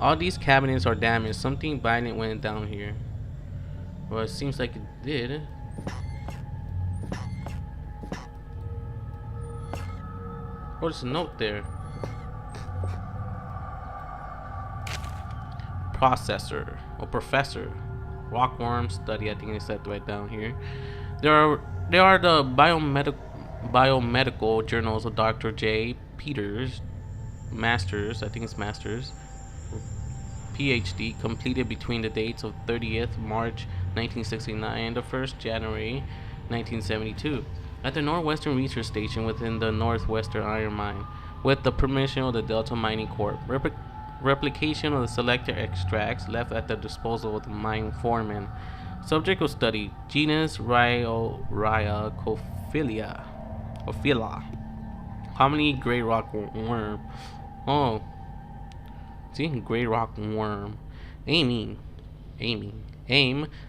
All these cabinets are damaged. Something violent went down here. Well, it seems like it did. Oh, there's a note there. Processor or professor. Rockworm study. I think they said right down here. There are the biomedical journals of Dr. J. Peters, Masters. I think it's Masters. PhD completed between the dates of 30th March 1969 and the 1st January 1972 at the Northwestern Research Station within the Northwestern Iron Mine, with the permission of the Delta Mining Corp. Replication of the selected extracts left at the disposal of the mine foreman. Subject of study: genus Rhyacophilia. Commonly gray rock worm. Oh, see, gray rock worm. Aim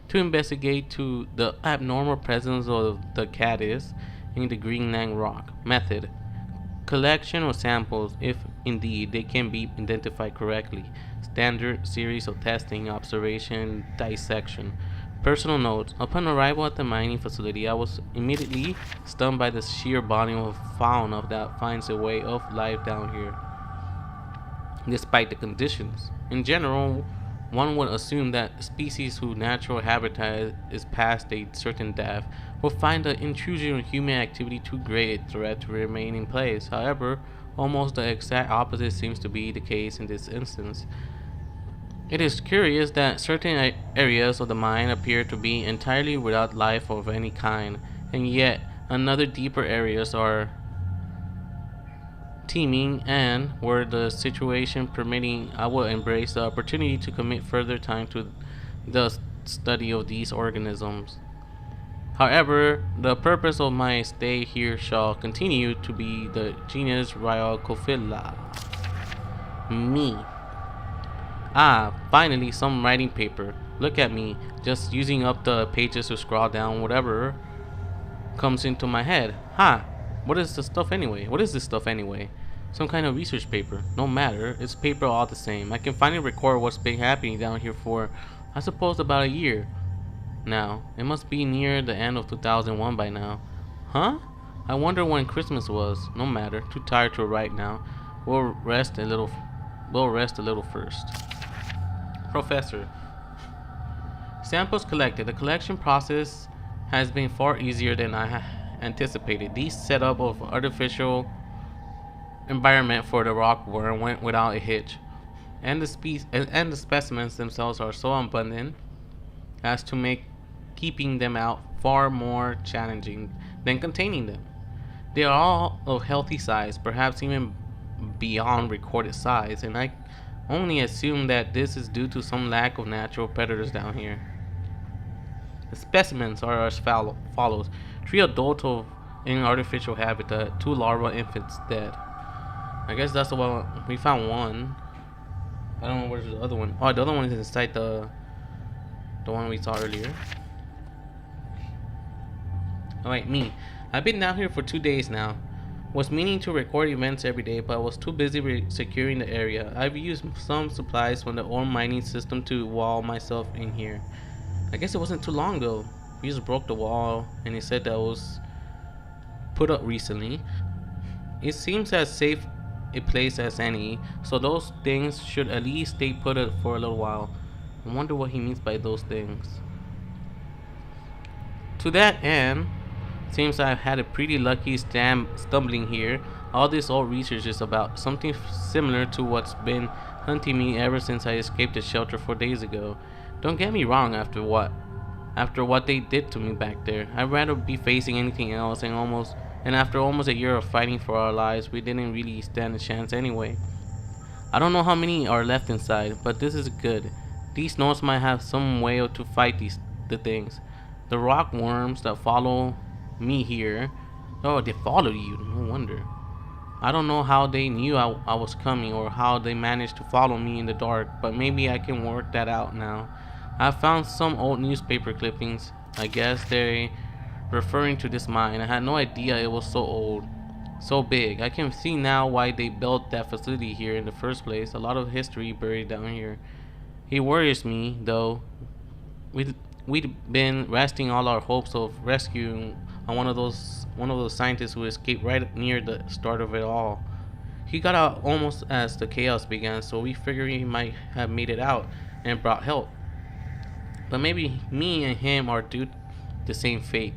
to investigate to the abnormal presence of the caddis in the Greenland rock. Method: collection of samples, if indeed they can be identified correctly. Standard series of testing, observation, dissection. Personal notes: upon arrival at the mining facility, I was immediately stunned by the sheer volume of fauna that finds a way of life down here. Despite the conditions, in general, one would assume that species whose natural habitat is past a certain depth will find the intrusion of human activity too great a threat to remain in place. However, almost the exact opposite seems to be the case in this instance. It is curious that certain areas of the mine appear to be entirely without life of any kind, and yet another deeper areas are teeming, and were the situation permitting, I will embrace the opportunity to commit further time to the study of these organisms. However, the purpose of my stay here shall continue to be the genus Rhyacophylla. Me. Ah, finally some writing paper. Look at me, just using up the pages to scroll down whatever comes into my head. Ha! What is this stuff anyway? Some kind of research paper. No matter, it's paper all the same. I can finally record what's been happening down here for, I suppose, about a year now. It must be near the end of 2001 by now. Huh? I wonder when Christmas was. No matter. Too tired to write now. We'll rest a little first. Professor. Samples collected. The collection process has been far easier than I anticipated. The setup of artificial environment for the rockworm went without a hitch, and the specimens themselves are so abundant as to make keeping them out far more challenging than containing them. They are all of healthy size, perhaps even beyond recorded size, and I only assume that this is due to some lack of natural predators down here. The specimens are as follows: 3 adults in artificial habitat, 2 larval infants dead. I guess that's the one. We found one. I don't know where's the other one. Oh, the other one is inside the one we saw earlier. Alright, me. I've been down here for 2 days now. Was meaning to record events every day, but I was too busy securing the area. I've used some supplies from the old mining system to wall myself in here. I guess it wasn't too long ago. We just broke the wall, and he said that was put up recently. It seems as safe a place as any, so those things should at least stay put up for a little while. I wonder what he means by those things. To that end, seems I've had a pretty lucky stumbling here. All this old research is about something similar to what's been hunting me ever since I escaped the shelter 4 days ago. Don't get me wrong, after what they did to me back there, I'd rather be facing anything else, and after almost a year of fighting for our lives, we didn't really stand a chance anyway. I don't know how many are left inside, but this is good. These notes might have some way to fight the things. The rock worms that follow me here. Oh, they followed you. No wonder. I don't know how they knew I was coming, or how they managed to follow me in the dark, but maybe I can work that out now. I found some old newspaper clippings. I guess they're referring to this mine. I had no idea it was so old. so big. I can see now why they built that facility here in the first place. A lot of history buried down here. He worries me, though. We'd, we'd been resting all our hopes of rescuing on one of those scientists who escaped right near the start of it all. He got out almost as the chaos began, so we figured he might have made it out and brought help. But maybe me and him are due the same fate.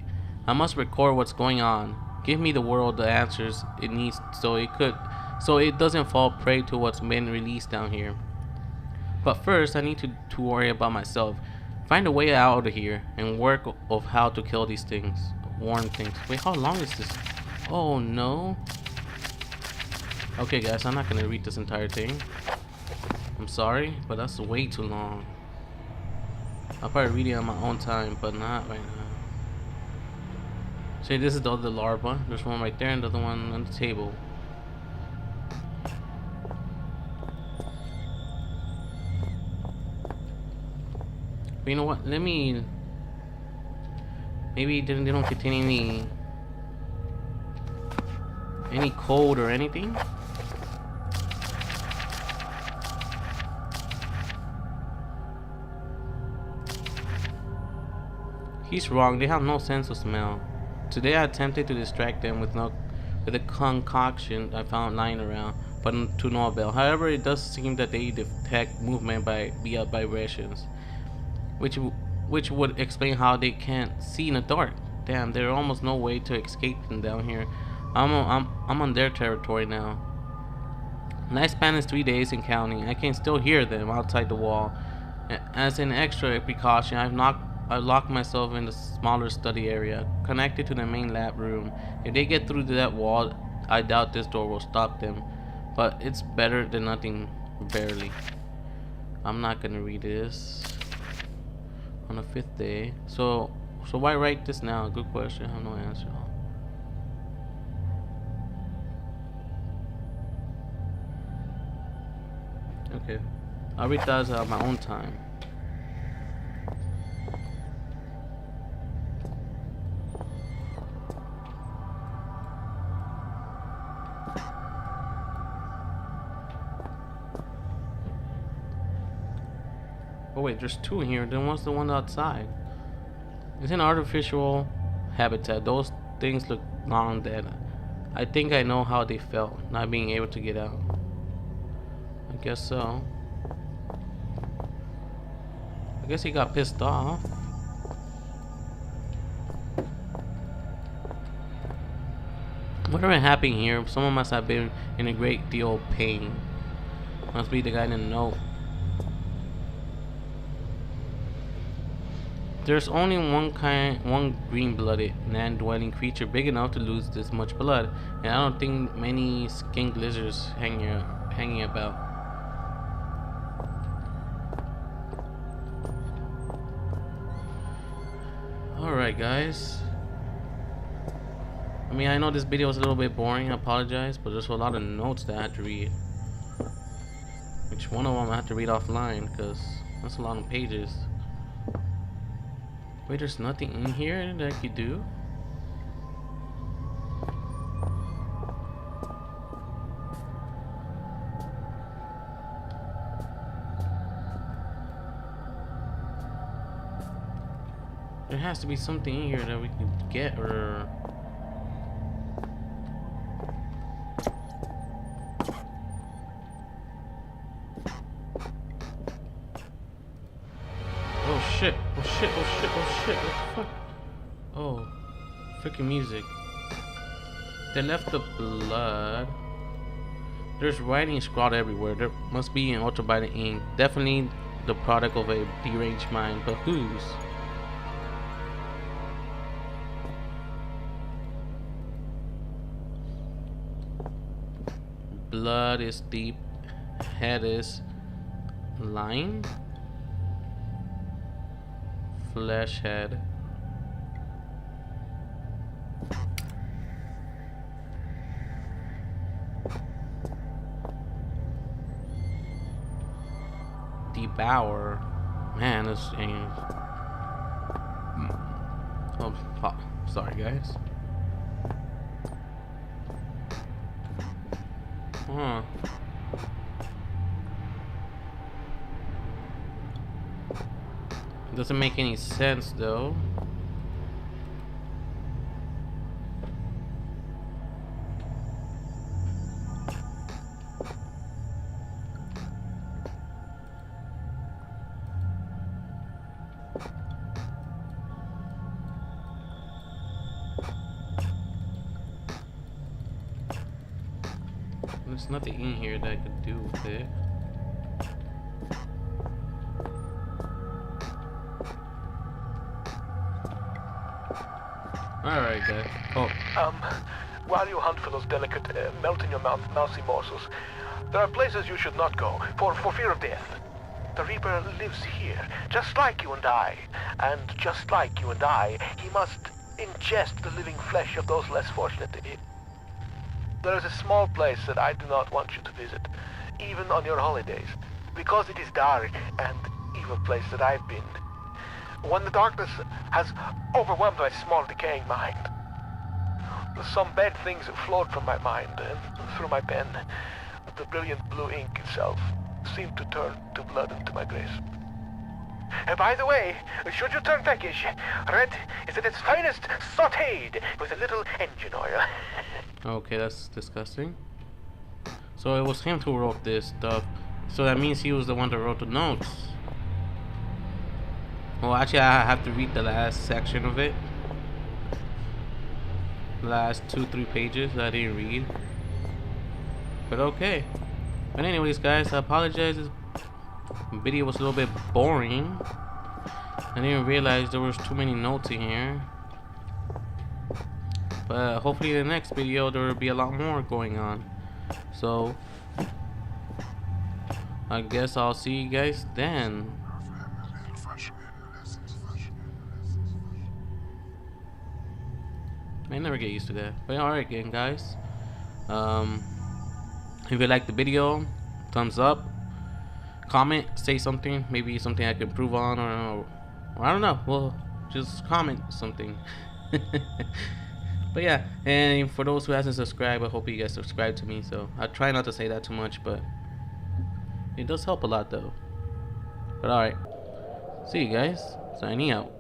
I must record what's going on. Give me the world the answers it needs so it doesn't fall prey to what's been released down here. But first I need to worry about myself. Find a way out of here and work of how to kill these things. Warn things. Wait, how long is this? Oh no. Okay guys, I'm not gonna read this entire thing. I'm sorry, but that's way too long. I'll probably read it on my own time, but not right now. See, this is the other larva. There's one right there and the other one on the table. But you know what? Maybe they don't contain any code or anything. He's wrong. They have no sense of smell. Today I attempted to distract them with a concoction I found lying around, but to no avail. However, it does seem that they detect movement via vibrations, which would explain how they can't see in the dark. Damn, there's almost no way to escape them down here. I'm on their territory now. Lifespan is 3 days and counting. I can still hear them outside the wall. As an extra precaution, I locked myself in the smaller study area, connected to the main lab room. If they get through to that wall, I doubt this door will stop them. But it's better than nothing, barely. I'm not gonna read this on the 5th day. So why write this now? Good question. I have no answer. Okay, I'll read that at my own time. Oh wait, there's 2 in here. Then what's the one outside? It's an artificial habitat. Those things look long dead. I think I know how they felt, not being able to get out. I guess so. I guess he got pissed off. Whatever happened here, someone must have been in a great deal of pain. Must be the guy in the note. There's only one green-blooded, land-dwelling creature big enough to lose this much blood, and I don't think many skink lizards hanging about. Alright guys. I mean, I know this video was a little bit boring, I apologize, but there's a lot of notes that I had to read. Which one of them I had to read offline, because that's a lot of pages. Wait, there's nothing in here that I could do? There has to be something in here that we can get, or... Oh shit, oh shit, oh shit, oh shit, what the fuck? Oh, freaking music. They left the blood. There's writing scrawled everywhere. There must be an ultraviolet ink. Definitely the product of a deranged mind, but whose? Blood is deep, head is line, flesh head. Devour. Man, this ain't. Oh, sorry guys. Huh. Doesn't make any sense though. There's nothing in here that I could do with it. Alright, guys. Oh. While you hunt for those delicate, melt-in-your-mouth mousy morsels, there are places you should not go, for fear of death. The Reaper lives here, just like you and I. And just like you and I, he must ingest the living flesh of those less fortunate. There is a small place that I do not want you to visit, even on your holidays, because it is dark and evil place that I've been. When the darkness has overwhelmed my small decaying mind, some bad things have flowed from my mind and through my pen. The brilliant blue ink itself seemed to turn to blood into my grasp. And by the way, should you turn peckish, red is at its finest sauteed with a little engine oil. Okay, that's disgusting. So it was him who wrote this stuff. So that means he was the one that wrote the notes. Well, actually, I have to read the last section of it. The last 2-3 pages that I didn't read. But okay. But anyways, guys, I apologize. This video was a little bit boring. I didn't realize there was too many notes in here. But hopefully in the next video there will be a lot more going on. So I guess I'll see you guys then. I never get used to that. But alright again, guys. If you liked the video, thumbs up. Comment, say something, maybe something I can improve on, or I don't know. Well, just comment something. But yeah, and for those who hasn't subscribed, I hope you guys subscribe to me. So I try not to say that too much, but it does help a lot though. But alright, see you guys. Signing out.